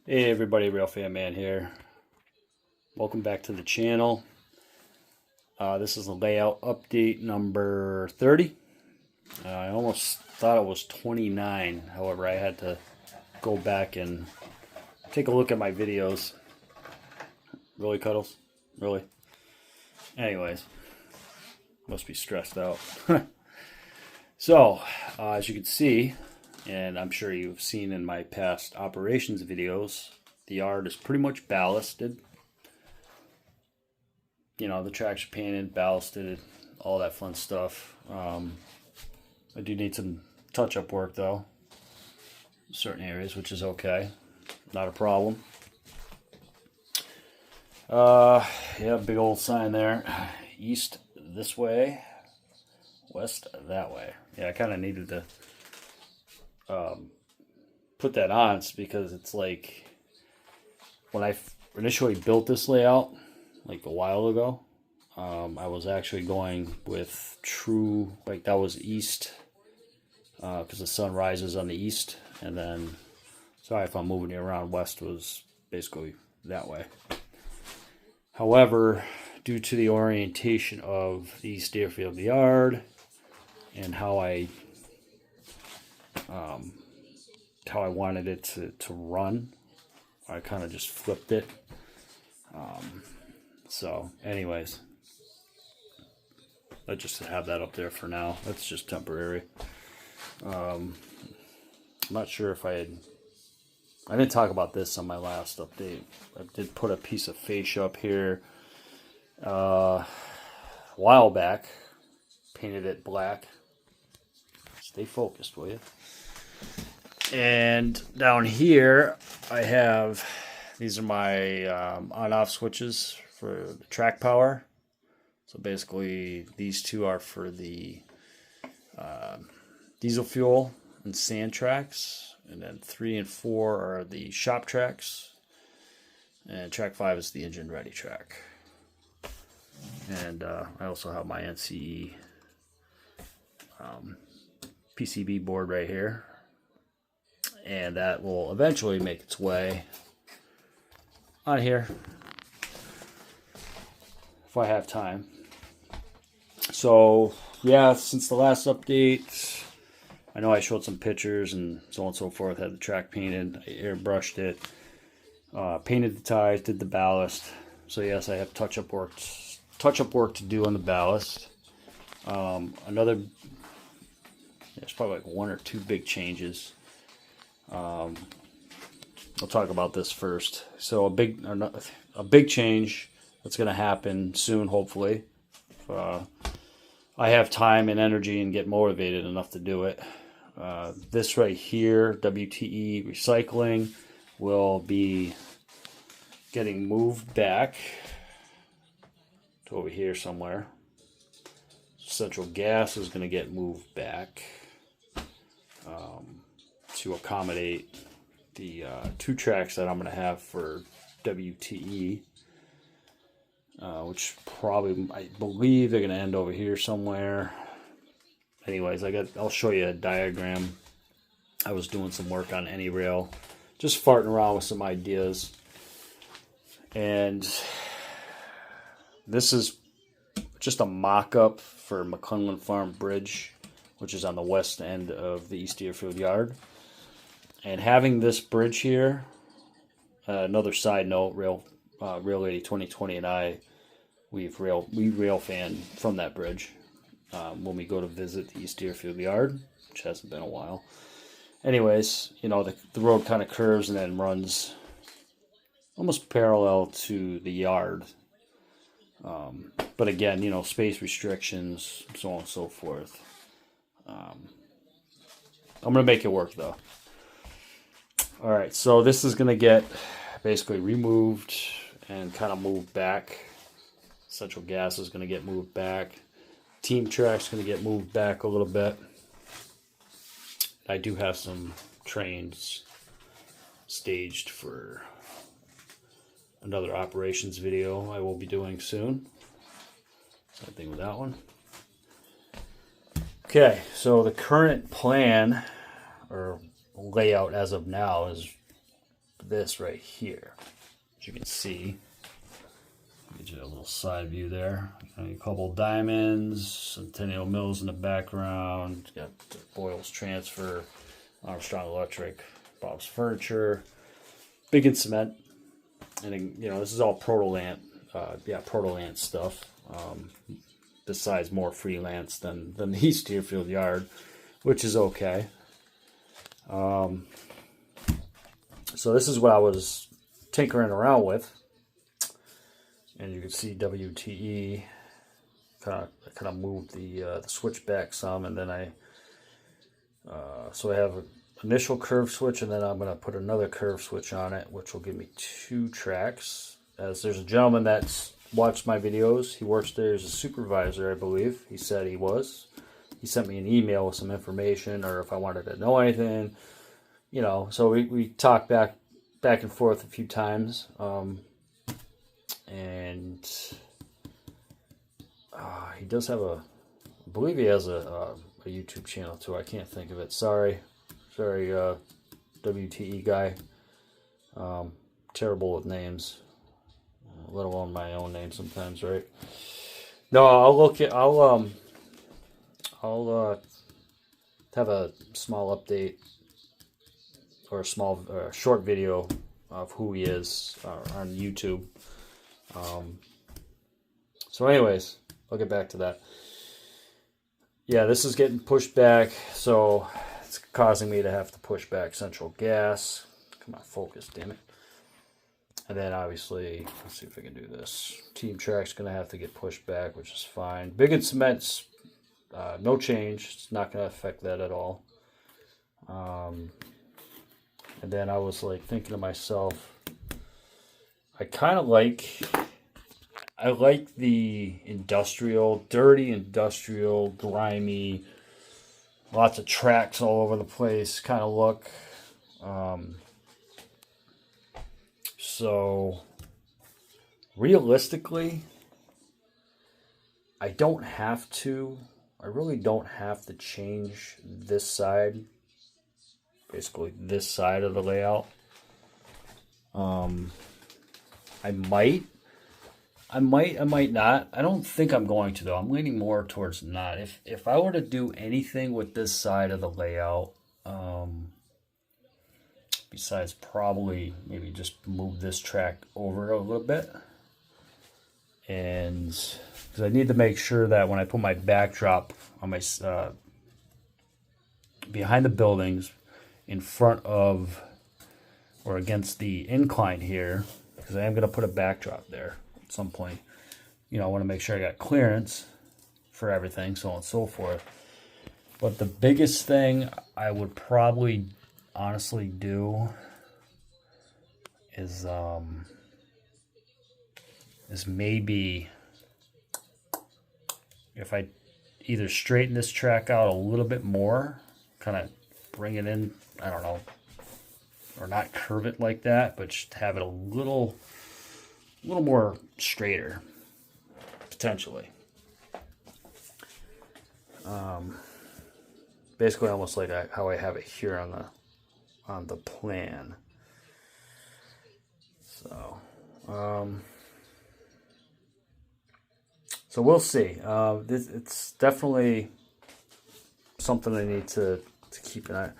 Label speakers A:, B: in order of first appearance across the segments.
A: Hey everybody, Real Fan Man here. Welcome back to the channel. This is the layout update number 30. I almost thought it was 29. However, I had to go back and take a look at my videos. Really, Cuddles? Really? Anyways, must be stressed out. So, as you can see, and I'm sure you've seen in my past operations videos, the yard is pretty much ballasted. You know, the tracks are painted, ballasted, all that fun stuff. I do need some touch-up work though, in certain areas, which is okay, not a problem. Yeah, big old sign there. East this way, west that way. Yeah, I kind of needed to put that on because it's like when I initially built this layout like a while ago, I was actually going with true, like that was east because the sun rises on the east, and then, sorry if I'm moving you around, west was basically that way. However, due to the orientation of the East Deerfield yard and how I wanted it to run, I kind of just flipped it. So anyways, I just have that up there for now. That's just temporary. I'm not sure if I didn't talk about this on my last update. I did put a piece of fascia up here a while back, painted it black. Stay focused, will you? And down here I have, these are my on-off switches for the track power. So basically these two are for the diesel fuel and sand tracks, and then 3 and 4 are the shop tracks, and track 5 is the engine ready track. And I also have my NCE PCB board right here, and that will eventually make its way on here if I have time. So yeah, since the last update, I know I showed some pictures and so on and so forth. Had the track painted, I airbrushed it, painted the tires, did the ballast. So yes, I have touch-up work to do on the ballast. There's probably like 1 or 2 big changes. I'll talk about this first. So a big change that's going to happen soon, hopefully. I have time and energy and get motivated enough to do it. This right here, WTE recycling, will be getting moved back to over here somewhere. Central gas is going to get moved back to accommodate the 2 tracks that I'm going to have for WTE, which probably, I believe they're going to end over here somewhere. Anyways, I'll show you a diagram. I was doing some work on any rail, just farting around with some ideas. And this is just a mock-up for McClellan Farm Bridge, which is on the west end of the East Deerfield yard. And having this bridge here, another side note, Rail Lady 2020 and I, we rail fan from that bridge when we go to visit the East Deerfield yard, which hasn't been a while. Anyways, you know, the road kind of curves and then runs almost parallel to the yard. But again, you know, space restrictions, so on and so forth. I'm going to make it work though. Alright, so this is going to get basically removed and kind of moved back. Central gas is going to get moved back. Team track's going to get moved back a little bit. I do have some trains staged for another operations video I will be doing soon. Same thing with that one. Okay, so the current plan or layout as of now is this right here. As you can see, get you a little side view there. A couple diamonds, Centennial Mills in the background. Got Boyle's Transfer, Armstrong Electric, Bob's Furniture, Big in Cement, and you know, this is all Protolant, Protolant stuff. Besides more freelance than the East Deerfield yard, which is okay. So this is what I was tinkering around with, and you can see WTE kind of moved the switch back some, and then so I have an initial curve switch, and then I'm going to put another curve switch on it, which will give me 2 tracks. As there's a gentleman that's watched my videos, he works there as a supervisor, I believe. He said he was. He sent me an email with some information, or if I wanted to know anything, you know. So we talked back and forth a few times, and he does have I believe he has a YouTube channel too. I can't think of it. Sorry, WTE guy. Terrible with names, let alone my own name sometimes, right? No, I'll have a small update or a small short video of who he is on YouTube. So anyways, I'll get back to that. Yeah, this is getting pushed back, so it's causing me to have to push back central gas. Come on, focus, damn it. And then obviously, let's see if I can do this. Team track's going to have to get pushed back, which is fine. Big in Cement's no change. It's not going to affect that at all. And then I was like thinking to myself, I like the industrial, dirty industrial, grimy, lots of tracks all over the place kind of look. So realistically, I really don't have to change this side, basically this side of the layout. I might not. I don't think I'm going to, though. I'm leaning more towards not. If I were to do anything with this side of the layout, besides probably maybe just move this track over a little bit, and because I need to make sure that when I put my backdrop on my behind the buildings, in front of or against the incline here, because I am going to put a backdrop there at some point. You know, I want to make sure I got clearance for everything, so on and so forth. But the biggest thing I would probably honestly do is maybe if I either straighten this track out a little bit more, kind of bring it in, I don't know, or not curve it like that, but just have it a little more straighter, potentially. Basically almost like how I have it here on the plan. So so we'll see. It's definitely something I need to keep an eye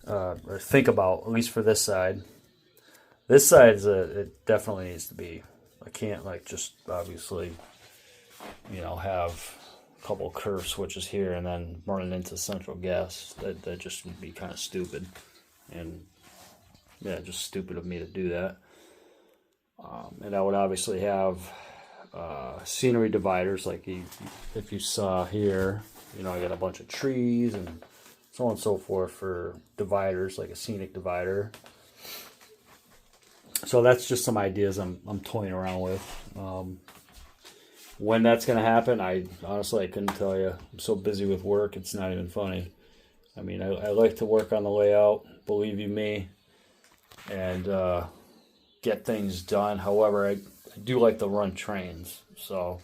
A: or think about, at least for this side. This side it definitely needs to be. I can't like just obviously, you know, have a couple curve switches here and then running into central gas. That just would be kind of stupid, and yeah, just stupid of me to do that. And I would obviously have scenery dividers, like if you saw here, you know, I got a bunch of trees and so on and so forth for dividers, like a scenic divider. So that's just some ideas I'm toying around with. When that's going to happen, I couldn't tell you. I'm so busy with work, it's not even funny. I mean, I like to work on the layout, believe you me, and get things done. However, I do like to run trains, so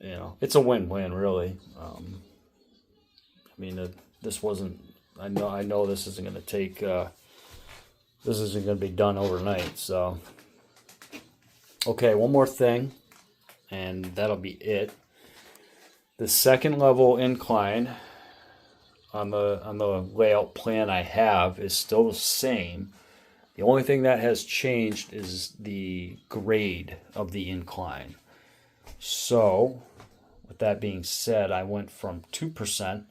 A: you know, it's a win-win, really. I mean, this wasn't. I know this isn't going to take this isn't going to be done overnight. So, okay, one more thing, and that'll be it. The second level incline on the layout plan I have is still the same. The only thing that has changed is the grade of the incline. So, with that being said, I went from 2%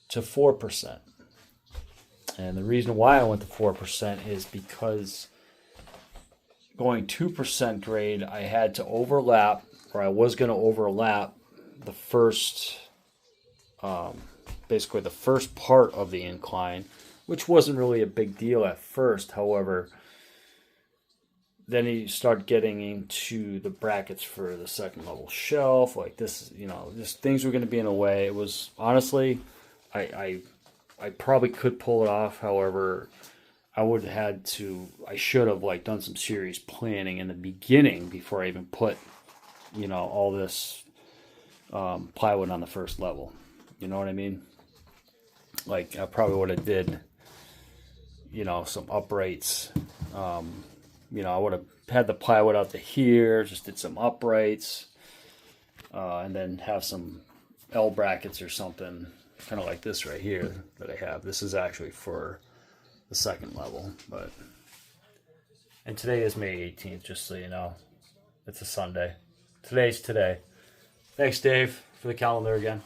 A: to 4%. And the reason why I went to 4% is because going 2% grade, I had to overlap, or I was going to overlap the first, basically the first part of the incline, which wasn't really a big deal at first. However, then you start getting into the brackets for the second level shelf, like this, you know, just things were going to be in a way. It was honestly, I probably could pull it off. However, I should have like done some serious planning in the beginning before I even put, you know, all this plywood on the first level. You know what I mean? Like I probably would have did, you know, some uprights. You know, I would have had the plywood out to here, just did some uprights, and then have some L brackets or something, kind of like this right here that I have. This is actually for the second level, and today is May 18th, just so you know. It's a Sunday. Today's today. Thanks, Dave, for the calendar again.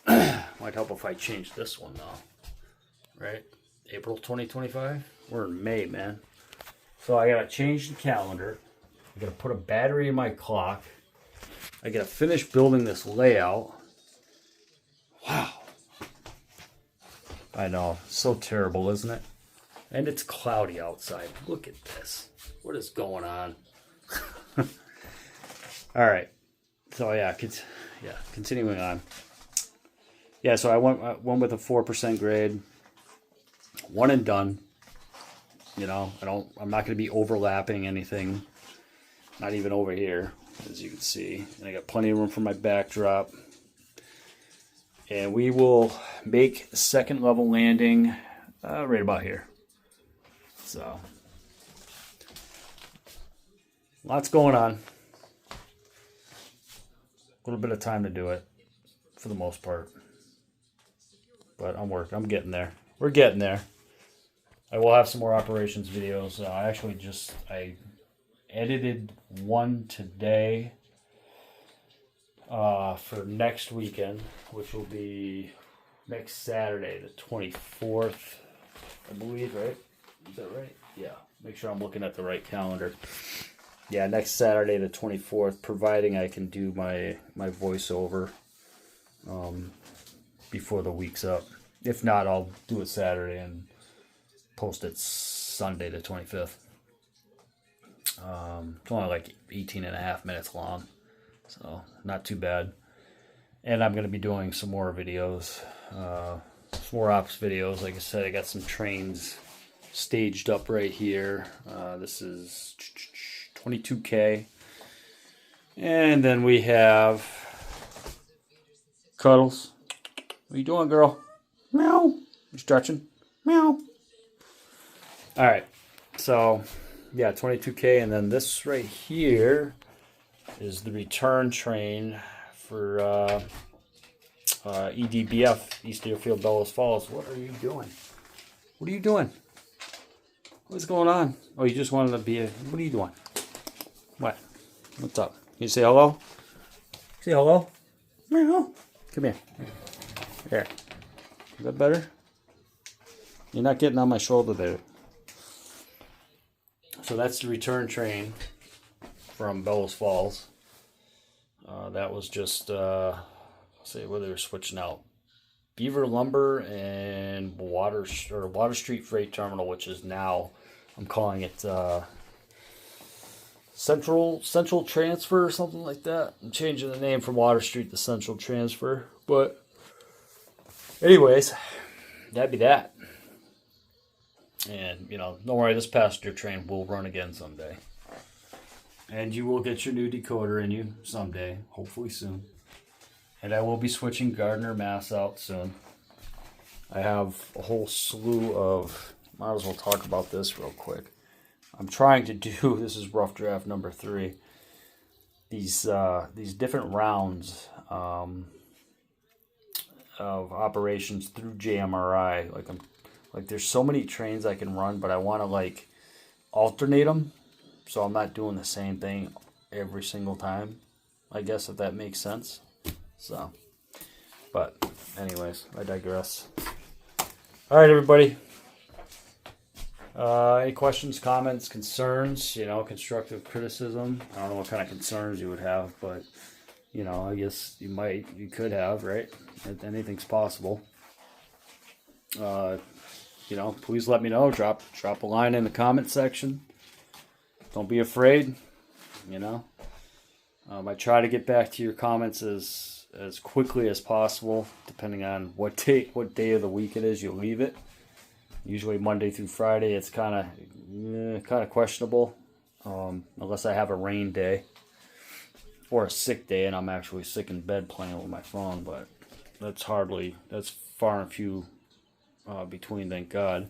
A: Might help if I change this one though. Right? April 2025? We're in May, man. So I gotta change the calendar. I gotta put a battery in my clock. I gotta finish building this layout. Wow. I know, so terrible, isn't it? And it's cloudy outside. Look at this. What is going on? All right. So yeah, continuing on. Yeah, so I went with a 4% grade. One and done. You know, I'm not going to be overlapping anything. Not even over here, as you can see. And I got plenty of room for my backdrop. And we will make the second level landing right about here. So, lots going on. A little bit of time to do it, for the most part. But I'm getting there. We're getting there. I will have some more operations videos. I edited one today for next weekend, which will be next Saturday, the 24th, I believe, right? Is that right? Yeah. Make sure I'm looking at the right calendar. Yeah, next Saturday, the 24th, providing I can do my voiceover before the week's up. If not, I'll do it Saturday and post it Sunday, the 25th. It's only like 18 and a half minutes long, so not too bad. And I'm going to be doing some more videos, some more ops videos. Like I said, I got some trains staged up right here. This is 22K. And then we have Cuddles. What are you doing, girl? Meow. You stretching? Meow. All right. So, yeah, 22K. And then this right here is the return train for EDBF, East Deerfield, Bellows Falls. What are you doing? What are you doing? What's going on? Oh, you just wanted to be a... What are you doing? What? What's up? Can you say hello? Say hello? Meow. Come here. Here. Is that better? You're not getting on my shoulder there. So that's the return train from Bellows Falls. That was just, let's see what they were switching out. Beaver Lumber and Water Street Freight Terminal, which is now, I'm calling it Central Transfer or something like that. I'm changing the name from Water Street to Central Transfer. But anyways, that'd be that. And, you know, don't worry, this passenger train will run again someday. And you will get your new decoder in you someday, hopefully soon. And I will be switching Gardner Mass out soon. I have a whole slew of might as well talk about this real quick. I'm trying to do, this is rough draft number 3, these different rounds of operations through JMRI. Like there's so many trains I can run, but I want to like alternate them, so I'm not doing the same thing every single time, I guess, if that makes sense. So, but anyways, I digress. All right, everybody. Any questions, comments, concerns, constructive criticism? I don't know what kind of concerns you would have, but, I guess you could have, right? Anything's possible. Please let me know. Drop a line in the comment section. Don't be afraid, I try to get back to your comments as quickly as possible, depending on what day of the week it is you leave it. Usually Monday through Friday, it's kind of questionable, unless I have a rain day or a sick day and I'm actually sick in bed playing with my phone. But that's far and few between, thank God.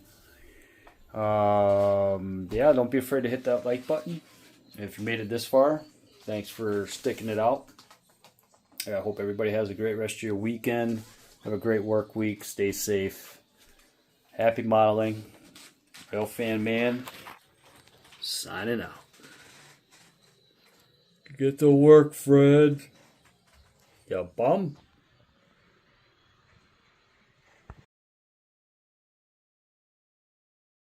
A: Don't be afraid to hit that like button if you made it this far. Thanks for sticking it out. I hope everybody has a great rest of your weekend. Have a great work week. Stay safe. Happy modeling. Real Fan Man. Signing out. Get to work, Fred. You bum.